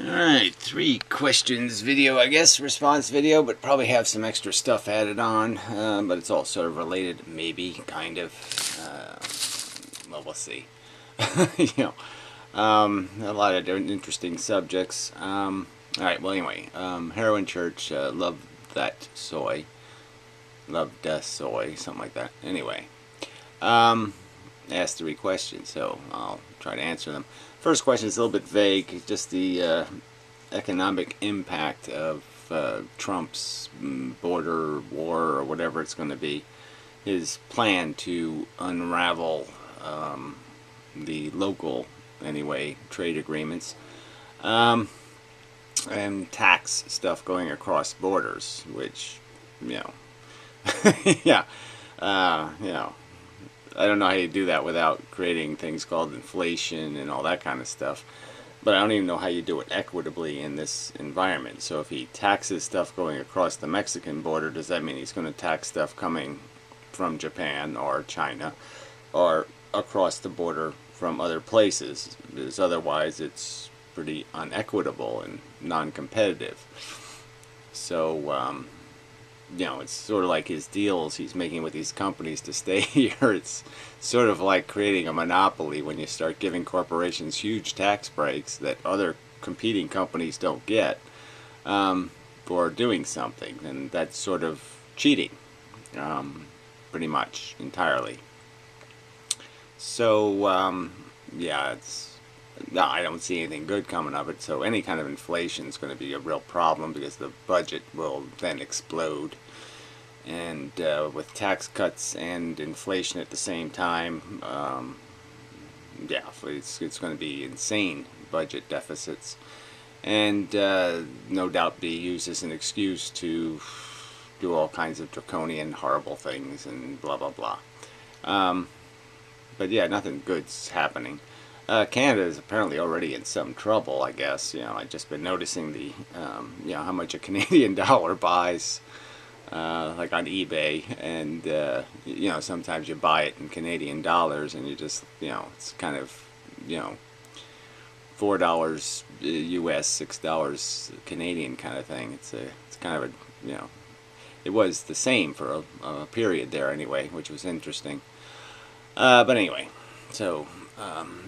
Alright, 3questions video, I guess, response video, but probably have some extra stuff added on, but it's all sort of related, maybe, kind of, well, we'll see. A lot of different interesting subjects. Alright, well, anyway, Heroin Church, Luv ThatSoy, Luv ThatSoy, something like that. Anyway, asked 3 questions, so I'll try to answer them. First question is a little bit vague, just the economic impact of Trump's border war or whatever it's going to be, his plan to unravel the local, anyway, trade agreements and tax stuff going across borders, which, yeah, I don't know how you do that without creating things called inflation and all that kind of stuff. But I don't even know how you do it equitably in this environment. So if he taxes stuff going across the Mexican border, does that mean he's going to tax stuff coming from Japan or China or across the border from other places? Because otherwise it's pretty unequitable and non-competitive. So, it's sort of like his deals he's making with these companies to stay here. It's sort of like creating a monopoly when you start giving corporations huge tax breaks that other competing companies don't get for doing something. And that's sort of cheating, pretty much, entirely. So, yeah, no, I don't see anything good coming of it. So any kind of inflation is going to be a real problem because the budget will then explode. And with tax cuts and inflation at the same time, yeah, it's going to be insane budget deficits. And no doubt be used as an excuse to do all kinds of draconian, horrible things and blah, blah, blah. But yeah, nothing good's happening. Canada is apparently already in some trouble, I guess. I've just been noticing the, how much a Canadian dollar buys, like on eBay, and, sometimes you buy it in Canadian dollars and you just, it's kind of, $4 US, $6 Canadian kind of thing. It's kind of a, it was the same for a period there anyway, which was interesting. But anyway, so,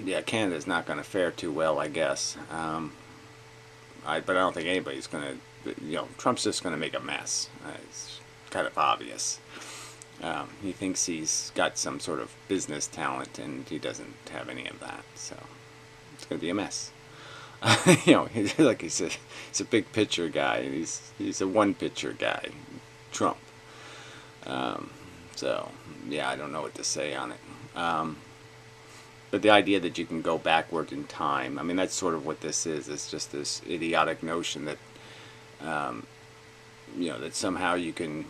yeah, Canada's not going to fare too well, I guess. But I don't think anybody's going to, Trump's just going to make a mess. It's kind of obvious. He thinks he's got some sort of business talent, and he doesn't have any of that. So it's going to be a mess. Like he's a big picture guy, and he's a one-picture guy, Trump. So, yeah, I don't know what to say on it. But the idea that you can go backward in time, I mean, that's sort of what this is. It's just this idiotic notion that, that somehow you can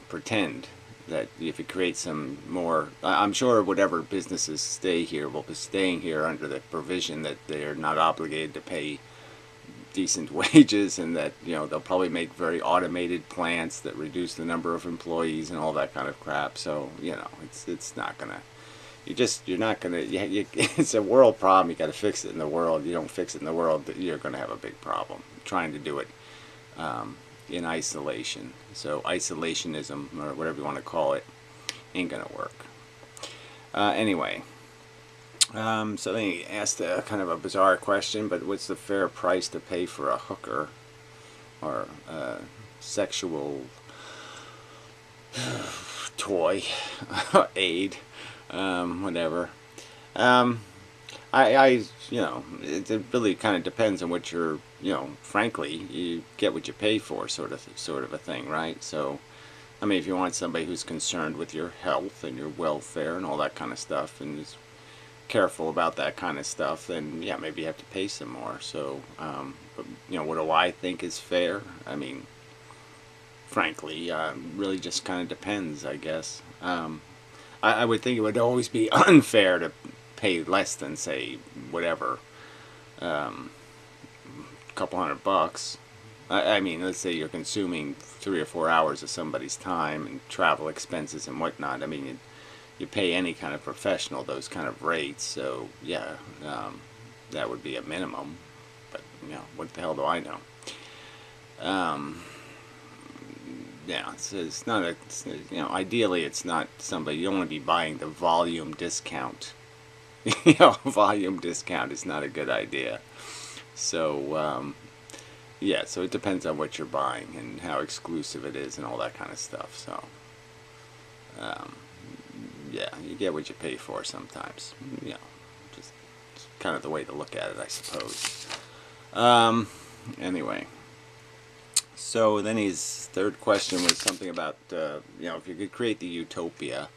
pretend that if you create some more, I'm sure whatever businesses stay here will be staying here under the provision that they're not obligated to pay decent wages, and that, they'll probably make very automated plants that reduce the number of employees and all that kind of crap. So, it's not going to, you're not going to, it's a world problem. You got to fix it in the world. You don't fix it in the world, you're going to have a big problem trying to do it in isolation. So isolationism, or whatever you want to call it, ain't going to work. Anyway, so then he asked a kind of a bizarre question, but what's the fair price to pay for a hooker or sexual toy aid? Whatever. It really kind of depends on what you're, frankly, you get what you pay for, sort of a thing, right? So, I mean, if you want somebody who's concerned with your health and your welfare and all that kind of stuff, and is careful about that kind of stuff, then yeah, maybe you have to pay some more. So, but, what do I think is fair? I mean, frankly, really just kind of depends, I guess. I would think it would always be unfair to pay less than, say, whatever, a couple $100. I mean, let's say you're consuming 3 or 4 hours of somebody's time and travel expenses and whatnot. I mean, you pay any kind of professional those kind of rates, so yeah, that would be a minimum. But what the hell do I know? Yeah, it's not ideally it's not somebody, you don't want to be buying the volume discount. Volume discount is not a good idea. So, yeah, so it depends on what you're buying and how exclusive it is and all that kind of stuff. So, yeah, you get what you pay for sometimes. Just kind of the way to look at it, I suppose. Anyway. So then his third question was something about, if you could create the Utopia,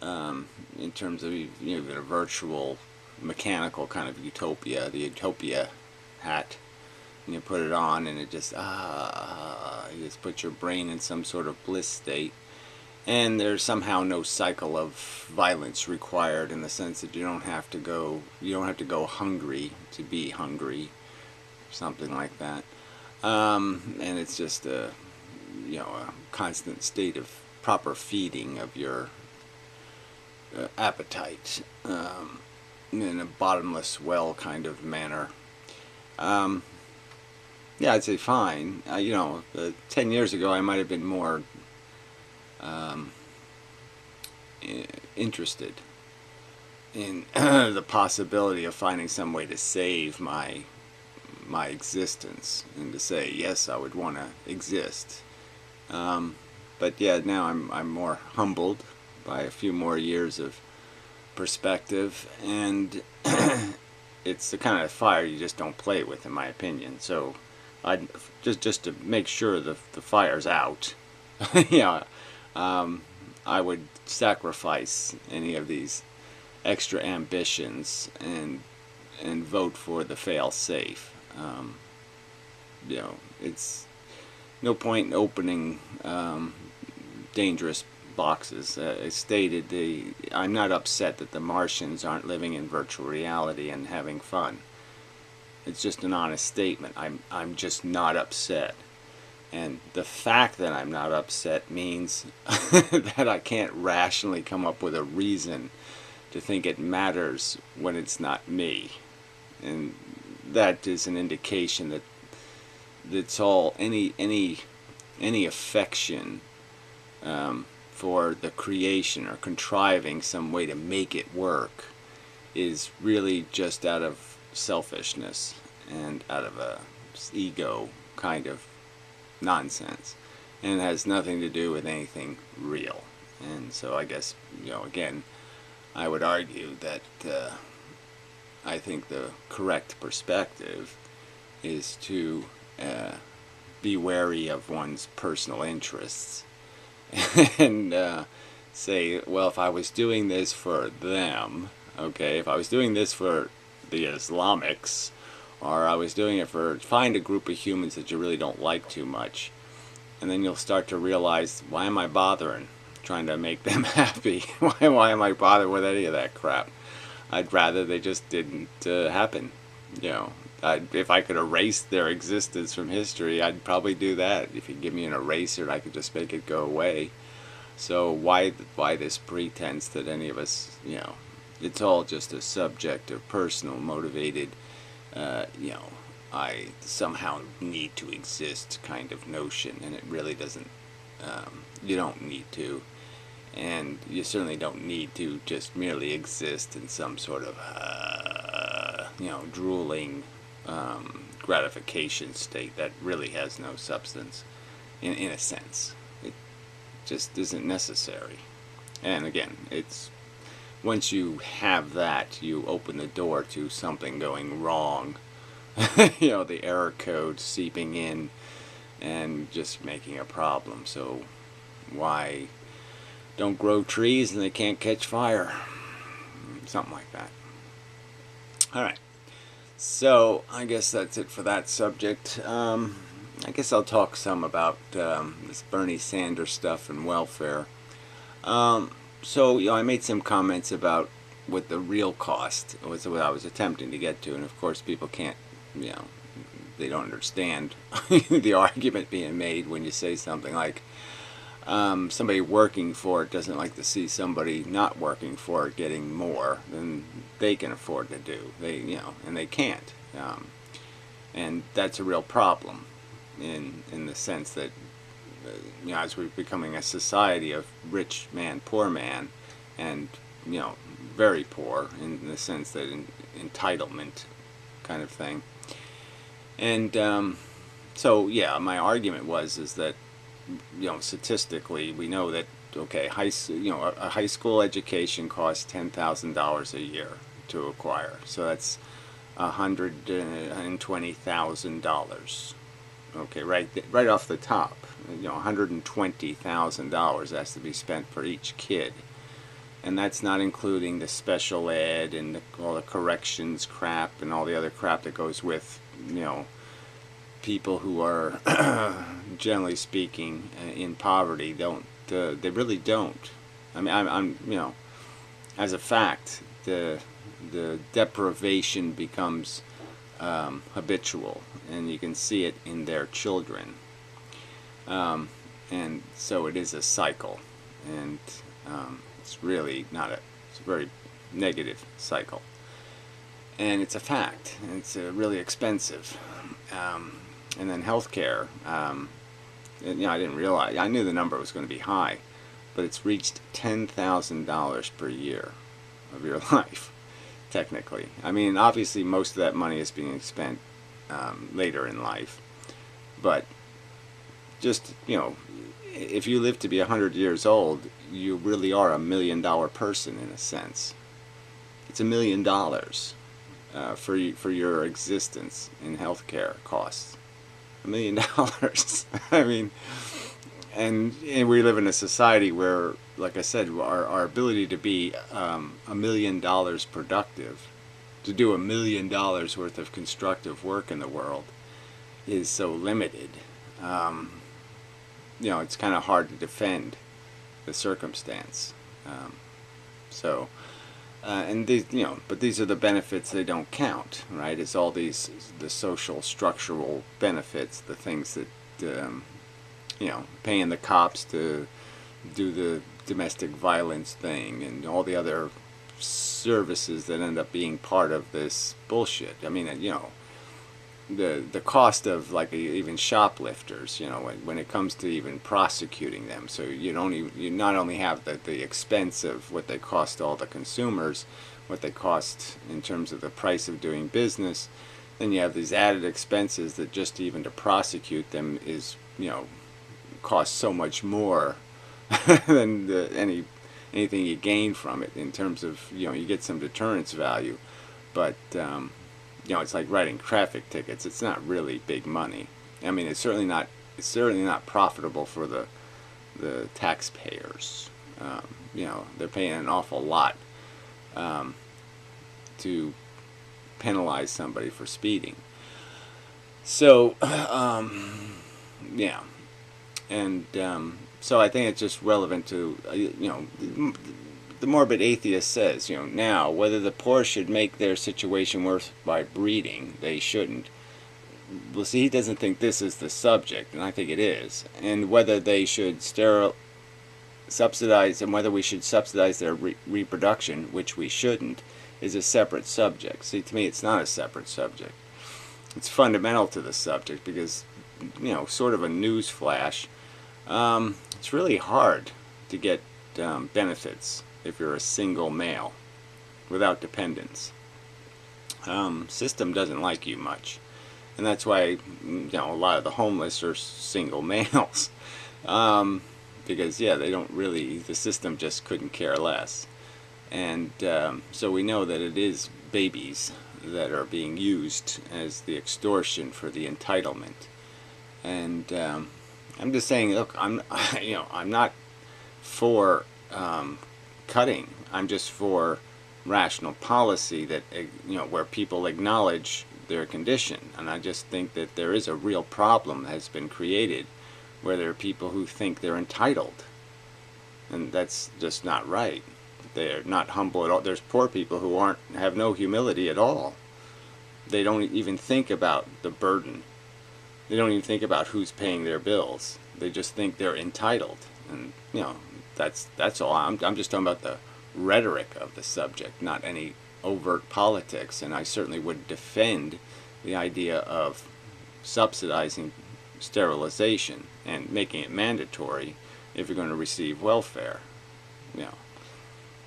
in terms of even a virtual, mechanical kind of Utopia, the Utopia hat, and you put it on and it just, you just put your brain in some sort of bliss state, and there's somehow no cycle of violence required, in the sense that you don't have to go hungry to be hungry, something like that. And it's just a constant state of proper feeding of your appetite, in a bottomless well kind of manner. Yeah, I'd say fine. 10 years ago I might have been more interested in the possibility of finding some way to save my existence, and to say, yes, I would want to exist. But yeah, now I'm more humbled by a few more years of perspective, and it's the kind of fire you just don't play with, in my opinion. So I just to make sure the fire's out, I would sacrifice any of these extra ambitions and vote for the fail-safe. It's no point in opening dangerous boxes. As stated, I'm not upset that the Martians aren't living in virtual reality and having fun. It's just an honest statement. I'm just not upset. And the fact that I'm not upset means that I can't rationally come up with a reason to think it matters when it's not me. And that is an indication that that's all any affection for the creation or contriving some way to make it work is really just out of selfishness and out of a ego kind of nonsense, and it has nothing to do with anything real. And so I guess, again, I would argue that I think the correct perspective is to be wary of one's personal interests and say, well, if I was doing this for them, okay, if I was doing this for the Islamics, or I was doing it find a group of humans that you really don't like too much, and then you'll start to realize, why am I bothering trying to make them happy? Why am I bothered with any of that crap? I'd rather they just didn't happen. If I could erase their existence from history, I'd probably do that. If you give me an eraser, I could just make it go away. So why this pretense that any of us, it's all just a subject of personal motivated, I somehow need to exist kind of notion, and it really doesn't, you don't need to. And you certainly don't need to just merely exist in some sort of, drooling gratification state that really has no substance, in a sense. It just isn't necessary. And again, it's once you have that, you open the door to something going wrong. The error code seeping in and just making a problem. So why don't grow trees and they can't catch fire? Something like that. Alright, so I guess that's it for that subject. I guess I'll talk some about this Bernie Sanders stuff and welfare. So I made some comments about what the real cost was, what I was attempting to get to, and of course people can't, they don't understand the argument being made when you say something like, somebody working for it doesn't like to see somebody not working for it getting more than they can afford to do. And they can't. And that's a real problem in the sense that as we're becoming a society of rich man, poor man, and very poor in the sense that entitlement kind of thing. And so yeah, my argument is that statistically we know that okay, a high school education costs $10,000 a year to acquire, so that's $120,000. Okay, right off the top, $120,000 has to be spent for each kid, and that's not including the special ed and all the corrections crap and all the other crap that goes with people who are generally speaking in poverty. They really don't. I mean, I'm as a fact, the deprivation becomes habitual, and you can see it in their children. And so it is a cycle, and it's really not it's a very negative cycle. And it's a fact, and it's really expensive. And then healthcare, I didn't realize, I knew the number was going to be high, but it's reached $10,000 per year of your life, technically. I mean, obviously most of that money is being spent later in life, but just, if you live to be 100 years old, you really are $1 million person in a sense. It's $1 million for your existence in healthcare costs. $1 million. I mean, and we live in a society where, like I said, our ability to be $1 million productive, to do $1 million worth of constructive work in the world, is so limited. It's kind of hard to defend the circumstance. And these, but these are the benefits they don't count, right? It's all the social structural benefits, the things that, paying the cops to do the domestic violence thing, and all the other services that end up being part of this bullshit. I mean, the cost of even shoplifters, when it comes to even prosecuting them. So you not only have the expense of what they cost all the consumers, what they cost in terms of the price of doing business, then you have these added expenses that just even to prosecute them is costs so much more than anything you gain from it in terms of you get some deterrence value, but it's like writing traffic tickets. It's not really big money. I mean, it's certainly not profitable for the taxpayers. They're paying an awful lot to penalize somebody for speeding. So yeah, and so I think it's just relevant to the morbid atheist says, now, whether the poor should make their situation worse by breeding, they shouldn't. Well, see, he doesn't think this is the subject, and I think it is. And whether they should subsidize, and whether we should subsidize their reproduction, which we shouldn't, is a separate subject. See, to me, it's not a separate subject. It's fundamental to the subject because, sort of a news flash, it's really hard to get benefits if you're a single male without dependents. System doesn't like you much, and that's why a lot of the homeless are single males, because they don't really, the system just couldn't care less. And so we know that it is babies that are being used as the extortion for the entitlement. And I'm just saying, look, I'm not for cutting. I'm just for rational policy that where people acknowledge their condition. And I just think that there is a real problem that has been created where there are people who think they're entitled, and that's just not right. They're not humble at all. There's poor people who have no humility at all. They don't even think about the burden. They don't even think about who's paying their bills. They just think they're entitled, and that's all. I'm just talking about the rhetoric of the subject, not any overt politics. And I certainly would defend the idea of subsidizing sterilization and making it mandatory if you're going to receive welfare. You know,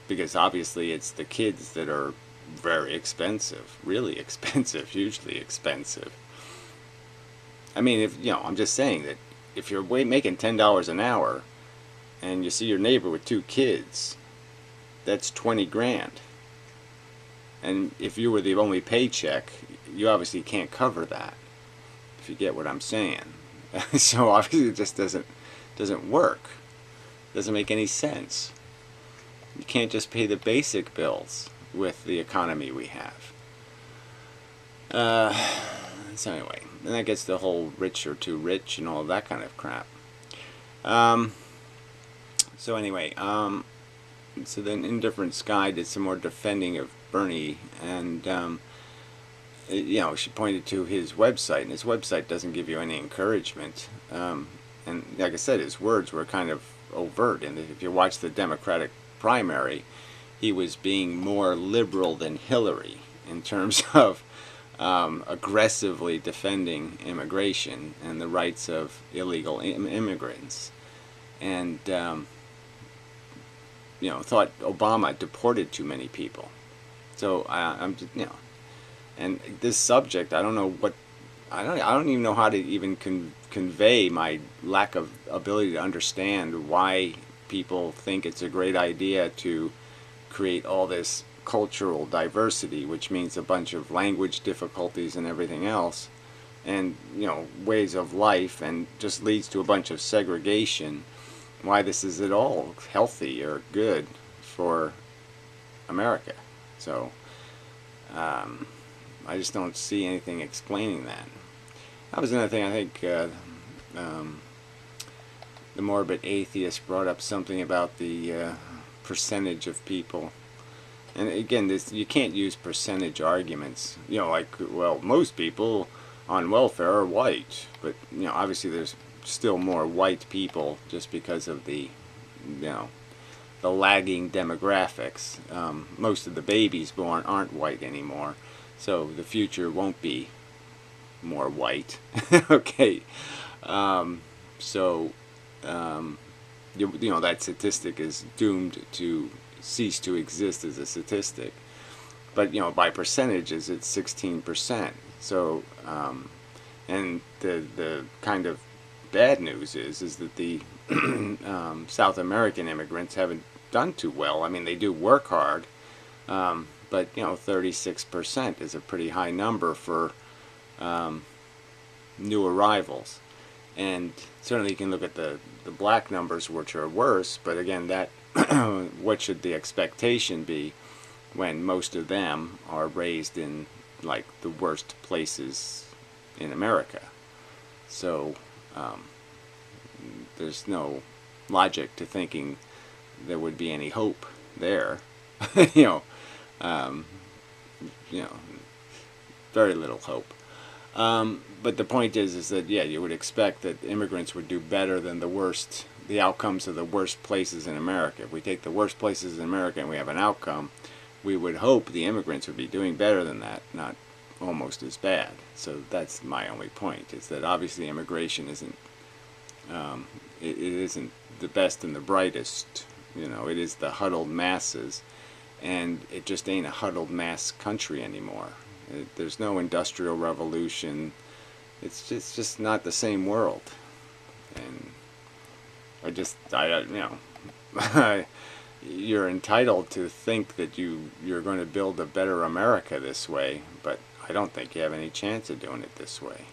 because obviously it's the kids that are very expensive, really expensive, hugely expensive. I mean, if I'm just saying that if you're making $10 an hour and you see your neighbor with 2 kids, that's 20 grand. And if you were the only paycheck, you obviously can't cover that, if you get what I'm saying. So obviously it just doesn't work. Doesn't make any sense. You can't just pay the basic bills with the economy we have. So anyway, then that gets the whole rich or too rich and all of that kind of crap. So anyway, so then Indifferent Sky did some more defending of Bernie, and she pointed to his website, and his website doesn't give you any encouragement. And like I said, his words were kind of overt, and if you watch the Democratic primary, he was being more liberal than Hillary in terms of aggressively defending immigration and the rights of illegal immigrants, and thought Obama deported too many people. So I'm just, and this subject, I don't know what, I don't even know how to even convey my lack of ability to understand why people think it's a great idea to create all this cultural diversity, which means a bunch of language difficulties and everything else, and ways of life, and just leads to a bunch of segregation. Why this is at all healthy or good for America. So I just don't see anything explaining that. That was another thing. I think the Morbid Atheist brought up something about the percentage of people. And again, you can't use percentage arguments. Like, well, most people on welfare are white, but obviously there's still more white people just because of the the lagging demographics. Most of the babies born aren't white anymore, so the future won't be more white. Okay, so that statistic is doomed to cease to exist as a statistic. But by percentages, it's 16%. So and the kind of bad news is that the South American immigrants haven't done too well. I mean, they do work hard, but 36% is a pretty high number for new arrivals. And certainly you can look at the black numbers, which are worse, but again, that what should the expectation be when most of them are raised in like the worst places in America? So there's no logic to thinking there would be any hope there. Very little hope. But the point is that you would expect that immigrants would do better than the outcomes of the worst places in America. If we take the worst places in America and we have an outcome, we would hope the immigrants would be doing better than that, not almost as bad. So that's my only point, is that obviously immigration isn't it isn't the best and the brightest. It is the huddled masses, and it just ain't a huddled mass country anymore. There's no industrial revolution. It's just not the same world. And you're entitled to think that you're going to build a better America this way, but I don't think you have any chance of doing it this way.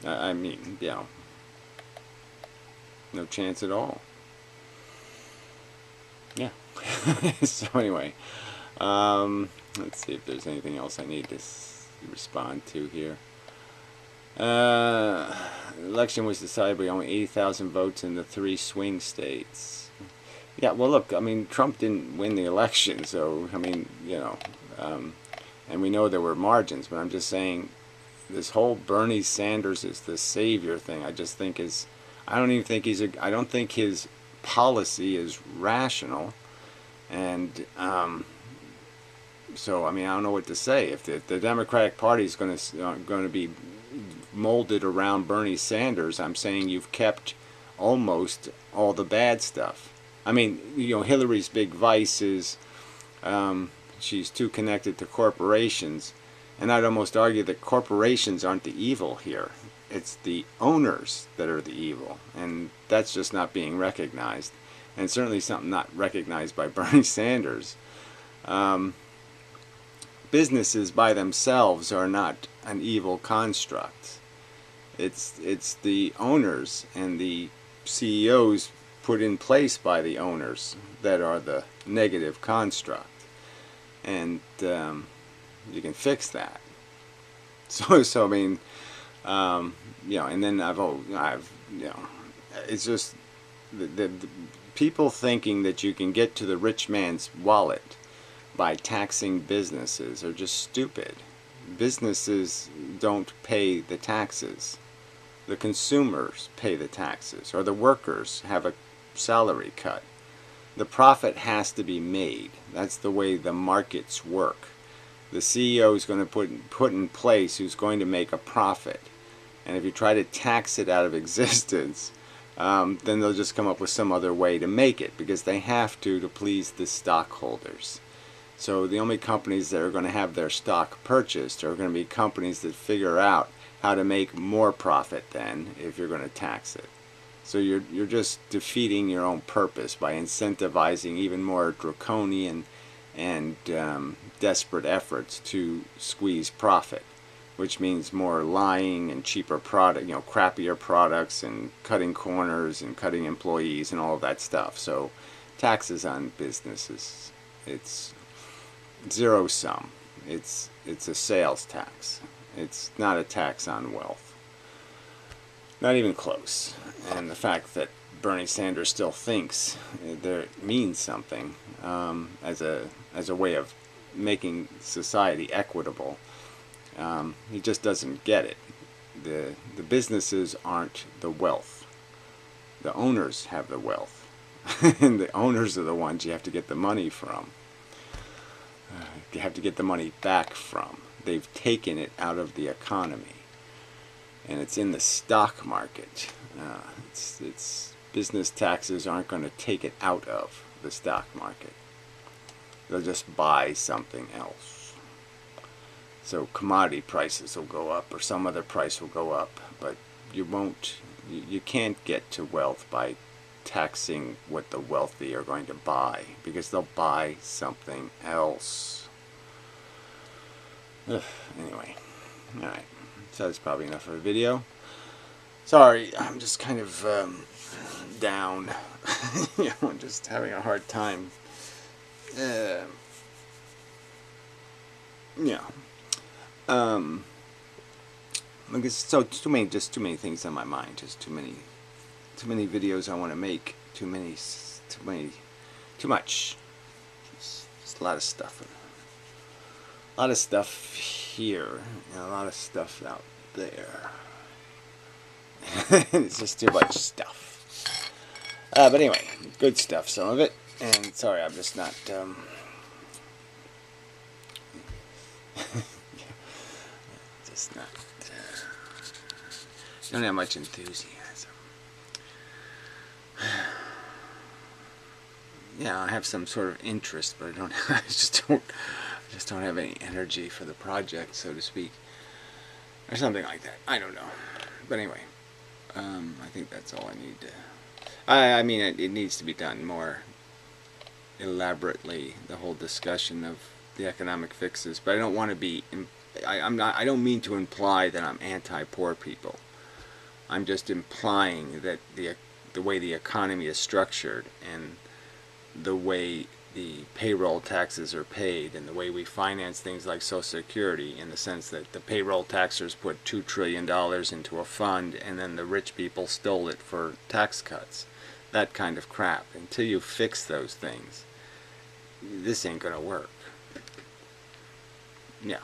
I mean, no chance at all. Yeah. So anyway, let's see if there's anything else I need to respond to here. The election was decided by only 80,000 votes in the 3 swing states. Yeah, well, look, I mean, Trump didn't win the election, so, I mean, and we know there were margins, but I'm just saying this whole Bernie Sanders is the savior thing, I just think I don't think his policy is rational, and So I mean, I don't know what to say. If the Democratic Party is going to be molded around Bernie Sanders, I'm saying you've kept almost all the bad stuff. I mean, you know, Hillary's big vice is she's too connected to corporations, and I'd almost argue that corporations aren't the evil here. It's the owners that are the evil, and that's just not being recognized, and certainly something not recognized by Bernie Sanders. Businesses by themselves are not an evil construct. It's the owners and the CEOs put in place by the owners that are the negative construct, and you can fix that. So I mean, you know, and then I've you know, it's just the people thinking that you can get to the rich man's wallet by taxing businesses are just stupid. Businesses don't pay the taxes. The consumers pay the taxes, or the workers have a salary cut. The profit has to be made. That's the way the markets work. The CEO is going to put in place who's going to make a profit. And if you try to tax it out of existence, then they'll just come up with some other way to make it, because they have to please the stockholders. So the only companies that are going to have their stock purchased are going to be companies that figure out how to make more profit then if you're going to tax it. So you're just defeating your own purpose by incentivizing even more draconian and desperate efforts to squeeze profit, which means more lying and cheaper product, you know, crappier products and cutting corners and cutting employees and all of that stuff. So taxes on businesses, it's zero sum. It's a sales tax. It's not a tax on wealth. Not even close. And the fact that Bernie Sanders still thinks there means something as a way of making society equitable, he just doesn't get it. The businesses aren't the wealth. The owners have the wealth. And the owners are the ones you have to get the money from. You have to get the money back from. They've taken it out of the economy, and it's in the stock market. It's business taxes aren't going to take it out of the stock market. They'll just buy something else. So commodity prices will go up, or some other price will go up, but you won't. You can't get to wealth by taxing what the wealthy are going to buy, because they'll buy something else. Anyway, alright, so that's probably enough for a video. Sorry, I'm just kind of down. You know, I'm just having a hard time. Yeah. Because so too many things on my mind. Just too many videos I want to make. Too much. Just a lot of stuff. A lot of stuff here, and a lot of stuff out there. It's just too much stuff. But anyway, good stuff, some of it. And sorry, I'm just not. Just not. Don't have much enthusiasm. Yeah, I have some sort of interest, but I don't. I just don't have any energy for the project, so to speak, or something like that. I don't know. But anyway, I think that's all I need to. I mean, it needs to be done more elaborately, the whole discussion of the economic fixes. But I don't want to be. I don't mean to imply that I'm anti-poor people. I'm just implying that the way the economy is structured and the way the payroll taxes are paid and the way we finance things like Social Security, in the sense that the payroll taxers put $2 trillion into a fund and then the rich people stole it for tax cuts. That kind of crap. Until you fix those things, this ain't gonna work. Yeah.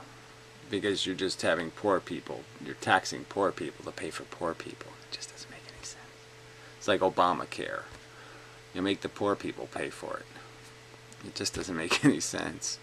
Because you're just having poor people, you're taxing poor people to pay for poor people. It just doesn't make any sense. It's like Obamacare. You make the poor people pay for it. It just doesn't make any sense.